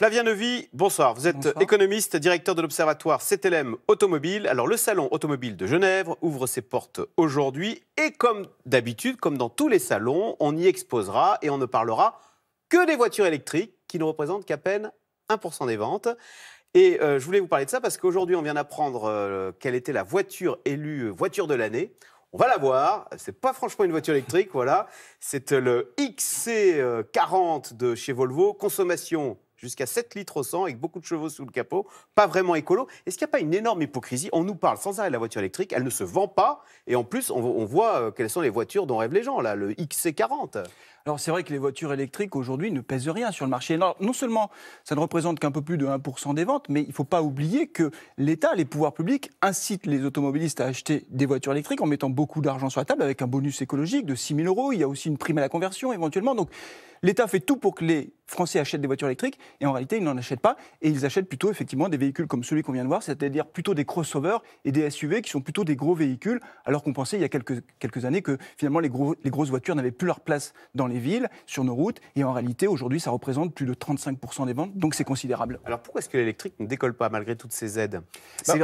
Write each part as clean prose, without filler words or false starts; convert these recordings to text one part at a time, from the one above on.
Flavien Neuvy, bonsoir. Vous êtes Bonsoir. économiste, directeur de l'Observatoire CTLM Automobile. Alors, le salon automobile de Genève ouvre ses portes aujourd'hui. Et comme d'habitude, comme dans tous les salons, on y exposera et on ne parlera que des voitures électriques qui ne représentent qu'à peine 1% des ventes. Et je voulais vous parler de ça parce qu'aujourd'hui, on vient d'apprendre quelle était la voiture élue voiture de l'année. On va la voir. C'est pas franchement une voiture électrique, voilà. C'est le XC40 de chez Volvo. Consommation jusqu'à 7 litres au 100 avec beaucoup de chevaux sous le capot. Pas vraiment écolo. Est-ce qu'il n'y a pas une énorme hypocrisie? On nous parle sans arrêt de la voiture électrique. Elle ne se vend pas. Et en plus, on voit quelles sont les voitures dont rêvent les gens, là. Le XC40. Alors c'est vrai que les voitures électriques aujourd'hui ne pèsent rien sur le marché. Non seulement ça ne représente qu'un peu plus de 1% des ventes, mais il ne faut pas oublier que l'État, les pouvoirs publics incitent les automobilistes à acheter des voitures électriques en mettant beaucoup d'argent sur la table avec un bonus écologique de 6 000 €. Il y a aussi une prime à la conversion éventuellement. Donc l'État fait tout pour que les Français achètent des voitures électriques et en réalité ils n'en achètent pas et ils achètent plutôt effectivement des véhicules comme celui qu'on vient de voir, c'est-à-dire plutôt des crossovers et des SUV qui sont plutôt des gros véhicules, alors qu'on pensait il y a quelques années que finalement les grosses voitures n'avaient plus leur place dans les villes, sur nos routes, et en réalité aujourd'hui ça représente plus de 35% des ventes, donc c'est considérable. Alors pourquoi est-ce que l'électrique ne décolle pas malgré toutes ces aides? C'est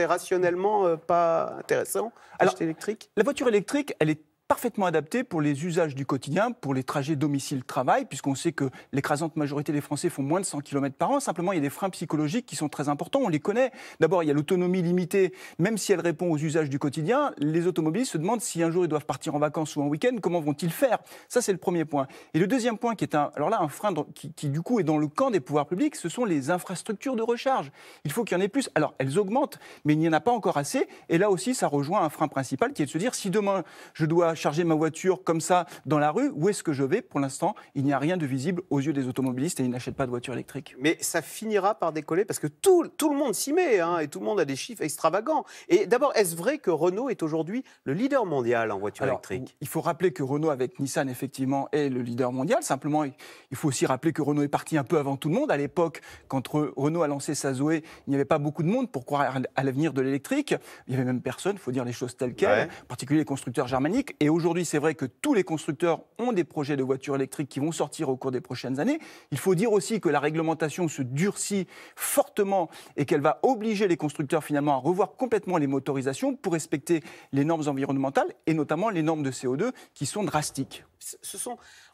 rationnellement pas intéressant d'acheter électrique? La voiture électrique, elle est parfaitement adaptée pour les usages du quotidien, pour les trajets domicile-travail, puisqu'on sait que l'écrasante majorité des Français font moins de 100 km par an. Simplement, il y a des freins psychologiques qui sont très importants, on les connaît. D'abord, il y a l'autonomie limitée, même si elle répond aux usages du quotidien, les automobilistes se demandent si un jour ils doivent partir en vacances ou en week-end, comment vont-ils faire? Ça, c'est le premier point. Et le deuxième point, qui est un frein qui du coup est dans le camp des pouvoirs publics, ce sont les infrastructures de recharge. Il faut qu'il y en ait plus. Alors, elles augmentent, mais il n'y en a pas encore assez. Et là aussi, ça rejoint un frein principal qui est de se dire, si demain, je dois charger ma voiture comme ça dans la rue, où est-ce que je vais? Pour l'instant, il n'y a rien de visible aux yeux des automobilistes et ils n'achètent pas de voiture électrique. Mais ça finira par décoller parce que tout le monde s'y met et tout le monde a des chiffres extravagants. Et d'abord, est-ce vrai que Renault est aujourd'hui le leader mondial en voiture électrique? Il faut rappeler que Renault, avec Nissan, effectivement, est le leader mondial. Simplement, il faut aussi rappeler que Renault est parti un peu avant tout le monde. À l'époque, quand Renault a lancé sa Zoé, il n'y avait pas beaucoup de monde pour croire à l'avenir de l'électrique. Il n'y avait même personne, il faut dire les choses telles quelles, en particulier les constructeurs germaniques. Et aujourd'hui, c'est vrai que tous les constructeurs ont des projets de voitures électriques qui vont sortir au cours des prochaines années. Il faut dire aussi que la réglementation se durcit fortement et qu'elle va obliger les constructeurs finalement à revoir complètement les motorisations pour respecter les normes environnementales et notamment les normes de CO2 qui sont drastiques.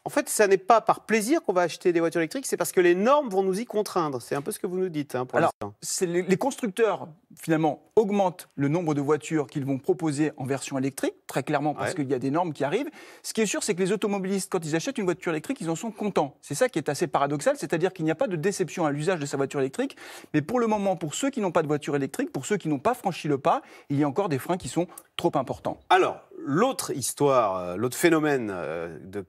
En fait, ça n'est pas par plaisir qu'on va acheter des voitures électriques, c'est parce que les normes vont nous y contraindre. C'est un peu ce que vous nous dites pour l'instant. Les constructeurs, finalement, augmentent le nombre de voitures qu'ils vont proposer en version électrique, très clairement parce qu'il y a des normes qui arrivent. Ce qui est sûr, c'est que les automobilistes, quand ils achètent une voiture électrique, ils en sont contents. C'est ça qui est assez paradoxal, c'est-à-dire qu'il n'y a pas de déception à l'usage de sa voiture électrique. Mais pour le moment, pour ceux qui n'ont pas de voiture électrique, pour ceux qui n'ont pas franchi le pas, il y a encore des freins qui sont trop importants. Alors, l'autre histoire, l'autre phénomène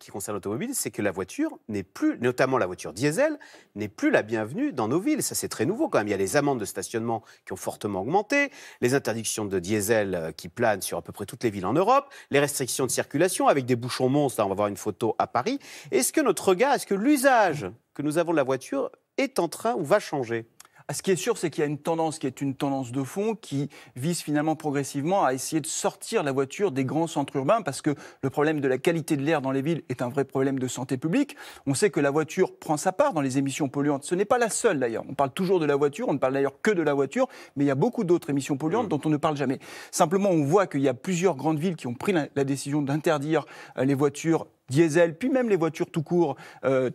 qui concerne l'automobile, c'est que la voiture n'est plus, notamment la voiture diesel, n'est plus la bienvenue dans nos villes. Ça, c'est très nouveau quand même. Il y a les amendes de stationnement qui ont fortement augmenté, les interdictions de diesel qui planent sur à peu près toutes les villes en Europe, les restrictions de circulation avec des bouchons monstres. Là, on va voir une photo à Paris. Est-ce que l'usage que nous avons de la voiture est en train ou va changer ? Ce qui est sûr, c'est qu'il y a une tendance qui est une tendance de fond qui vise finalement progressivement à essayer de sortir la voiture des grands centres urbains parce que le problème de la qualité de l'air dans les villes est un vrai problème de santé publique. On sait que la voiture prend sa part dans les émissions polluantes. Ce n'est pas la seule d'ailleurs. On parle toujours de la voiture, on ne parle d'ailleurs que de la voiture, mais il y a beaucoup d'autres émissions polluantes dont on ne parle jamais. Simplement, on voit qu'il y a plusieurs grandes villes qui ont pris la décision d'interdire les voitures diesel, puis même les voitures tout court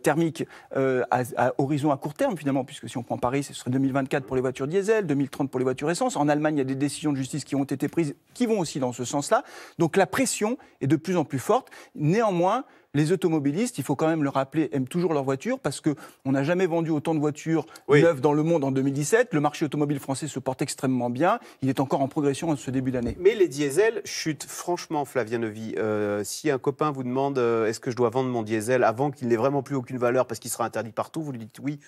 thermiques à horizon à court terme finalement, puisque si on prend Paris, ce serait 2024 pour les voitures diesel, 2030 pour les voitures essence. En Allemagne, il y a des décisions de justice qui ont été prises qui vont aussi dans ce sens-là. Donc la pression est de plus en plus forte. Néanmoins, les automobilistes, il faut quand même le rappeler, aiment toujours leur voiture parce qu'on n'a jamais vendu autant de voitures neuves dans le monde en 2017. Le marché automobile français se porte extrêmement bien. Il est encore en progression en ce début d'année. Mais les diesels chutent. Franchement, Flavien Neuvy, si un copain vous demande est-ce que je dois vendre mon diesel avant qu'il n'ait vraiment plus aucune valeur parce qu'il sera interdit partout, vous lui dites oui,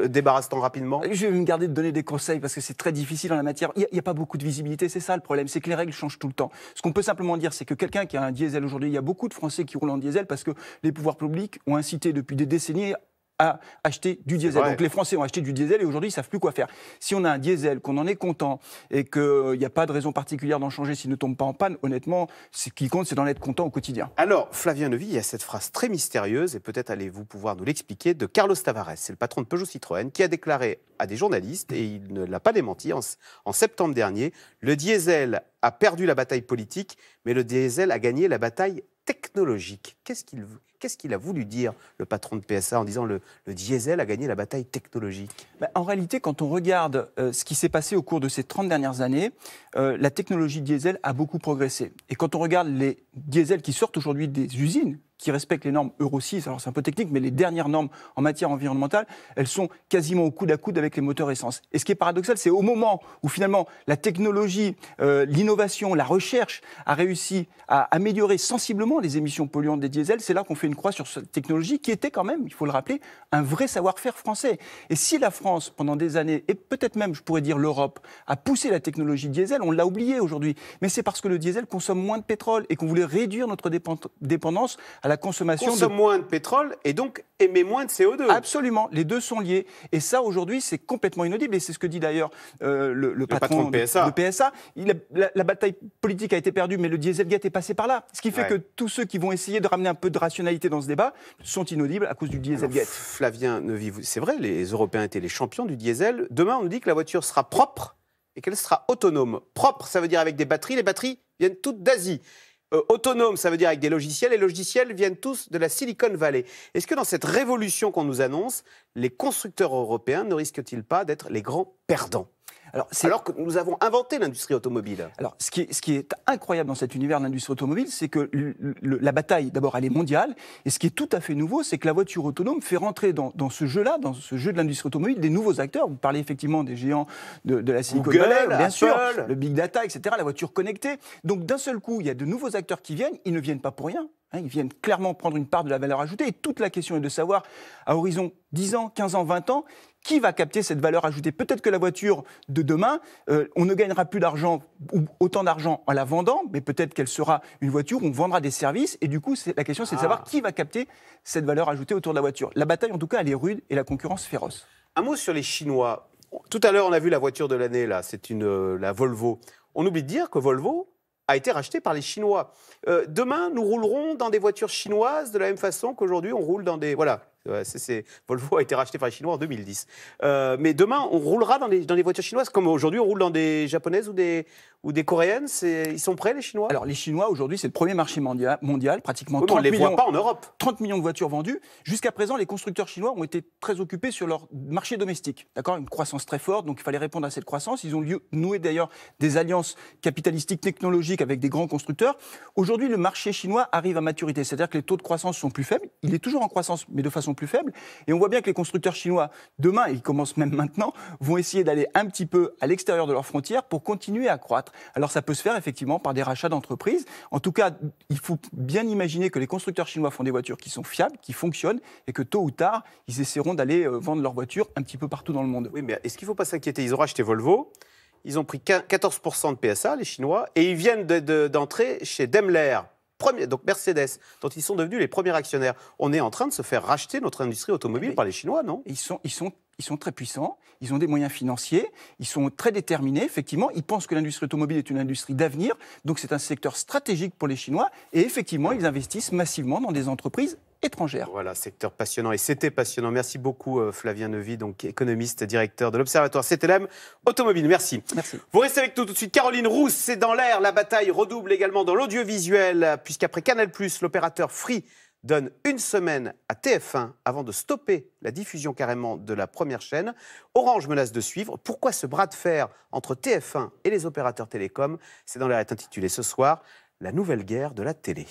débarrasse-t'en rapidement. Je vais me garder de donner des conseils parce que c'est très difficile en la matière. Il n'y a pas beaucoup de visibilité, c'est ça le problème, c'est que les règles changent tout le temps. Ce qu'on peut simplement dire, c'est que quelqu'un qui a un diesel aujourd'hui, il y a beaucoup de Français qui roulent en diesel parce que les pouvoirs publics ont incité depuis des décennies à acheter du diesel. vrai. Donc les Français ont acheté du diesel et aujourd'hui, ils ne savent plus quoi faire. Si on a un diesel, qu'on en est content et qu'il n'y a pas de raison particulière d'en changer s'il ne tombe pas en panne, honnêtement, ce qui compte, c'est d'en être content au quotidien. Alors, Flavien Neuvy, il y a cette phrase très mystérieuse, et peut-être allez-vous pouvoir nous l'expliquer, de Carlos Tavares, c'est le patron de Peugeot Citroën, qui a déclaré à des journalistes, et il ne l'a pas démenti, en septembre dernier, le diesel a perdu la bataille politique, mais le diesel a gagné la bataille technologique. Qu'est-ce qu'il a voulu dire, le patron de PSA, en disant le diesel a gagné la bataille technologique? En réalité, quand on regarde ce qui s'est passé au cours de ces 30 dernières années, la technologie diesel a beaucoup progressé. Et quand on regarde les diesels qui sortent aujourd'hui des usines, qui respectent les normes Euro 6, alors c'est un peu technique, mais les dernières normes en matière environnementale, elles sont quasiment au coude à coude avec les moteurs essence. Et ce qui est paradoxal, c'est au moment où finalement la technologie, l'innovation, la recherche a réussi à améliorer sensiblement les émissions polluantes des diesels, c'est là qu'on fait une croix sur cette technologie qui était quand même, il faut le rappeler, un vrai savoir-faire français. Et si la France, pendant des années, et peut-être même, je pourrais dire l'Europe, a poussé la technologie diesel, on l'a oublié aujourd'hui. Mais c'est parce que le diesel consomme moins de pétrole et qu'on voulait réduire notre dépendance à la consommation consomme moins de pétrole et donc émet moins de CO2. Absolument, les deux sont liés. Et ça, aujourd'hui, c'est complètement inaudible. Et c'est ce que dit d'ailleurs le patron de PSA. De PSA. La bataille politique a été perdue, mais le Dieselgate est passé par là. Ce qui fait que tous ceux qui vont essayer de ramener un peu de rationalité dans ce débat sont inaudibles à cause du Dieselgate. Alors, Flavien Neuvy, c'est vrai, les Européens étaient les champions du diesel. Demain, on nous dit que la voiture sera propre et qu'elle sera autonome. Propre, ça veut dire avec des batteries. Les batteries viennent toutes d'Asie. Autonome, ça veut dire avec des logiciels. Les logiciels viennent tous de la Silicon Valley. Est-ce que dans cette révolution qu'on nous annonce, les constructeurs européens ne risquent-ils pas d'être les grands perdants ? Alors que nous avons inventé l'industrie automobile. Alors, ce qui est incroyable dans cet univers de l'industrie automobile, c'est que la bataille, d'abord, elle est mondiale. Et ce qui est tout à fait nouveau, c'est que la voiture autonome fait rentrer dans ce jeu-là, dans ce jeu de l'industrie automobile, des nouveaux acteurs. Vous parlez effectivement des géants de la Silicon Valley, bien sûr, le Big Data, etc., la voiture connectée. Donc, d'un seul coup, il y a de nouveaux acteurs qui viennent. Ils ne viennent pas pour rien. Ils viennent clairement prendre une part de la valeur ajoutée. Et toute la question est de savoir, à horizon 10 ans, 15 ans, 20 ans, qui va capter cette valeur ajoutée? Peut-être que la voiture de demain, on ne gagnera plus d'argent ou autant d'argent en la vendant, mais peut-être qu'elle sera une voiture où on vendra des services. Et du coup, la question, c'est de savoir qui va capter cette valeur ajoutée autour de la voiture. La bataille, en tout cas, elle est rude et la concurrence féroce. Un mot sur les Chinois. Tout à l'heure, on a vu la voiture de l'année, là, c'est la Volvo. On oublie de dire que Volvo a été racheté par les Chinois. Demain, nous roulerons dans des voitures chinoises de la même façon qu'aujourd'hui, on roule dans des... Voilà, Volvo a été racheté par les Chinois en 2010. Mais demain, on roulera dans des voitures chinoises, comme aujourd'hui, on roule dans des japonaises ou des coréennes. Ils sont prêts, les Chinois? Alors, les Chinois, aujourd'hui, c'est le premier marché mondial pratiquement oui, 30 on ne les millions, voit pas en Europe. 30 millions de voitures vendues. Jusqu'à présent, les constructeurs chinois ont été très occupés sur leur marché domestique. D'accord, une croissance très forte, donc il fallait répondre à cette croissance. Ils ont noué d'ailleurs des alliances capitalistiques technologiques avec des grands constructeurs. Aujourd'hui, le marché chinois arrive à maturité, c'est-à-dire que les taux de croissance sont plus faibles. Il est toujours en croissance, mais de façon plus faible. Et on voit bien que les constructeurs chinois, demain, et ils commencent même maintenant, vont essayer d'aller un petit peu à l'extérieur de leurs frontières pour continuer à croître. Alors ça peut se faire effectivement par des rachats d'entreprises. En tout cas, il faut bien imaginer que les constructeurs chinois font des voitures qui sont fiables, qui fonctionnent, et que tôt ou tard, ils essaieront d'aller vendre leurs voitures un petit peu partout dans le monde. Oui, mais est-ce qu'il ne faut pas s'inquiéter? Ils ont racheté Volvo, ils ont pris 14% de PSA, les Chinois, et ils viennent d'entrer chez Daimler. Donc Mercedes, dont ils sont devenus les premiers actionnaires. On est en train de se faire racheter notre industrie automobile par les Chinois, non? Ils sont très puissants, ils ont des moyens financiers, ils sont très déterminés, effectivement. Ils pensent que l'industrie automobile est une industrie d'avenir, donc c'est un secteur stratégique pour les Chinois. Et effectivement, ils investissent massivement dans des entreprises étrangères. Voilà, secteur passionnant. Et c'était passionnant. Merci beaucoup, Flavien Neuvy, donc économiste, directeur de l'Observatoire CTLM Automobile. Merci. Merci. Vous restez avec nous tout de suite. Caroline Rousse, c'est dans l'air. La bataille redouble également dans l'audiovisuel, puisqu'après Canal+, l'opérateur Free donne une semaine à TF1 avant de stopper la diffusion carrément de la première chaîne. Orange menace de suivre. Pourquoi ce bras de fer entre TF1 et les opérateurs télécoms? C'est dans l'air est intitulé ce soir « La nouvelle guerre de la télé ».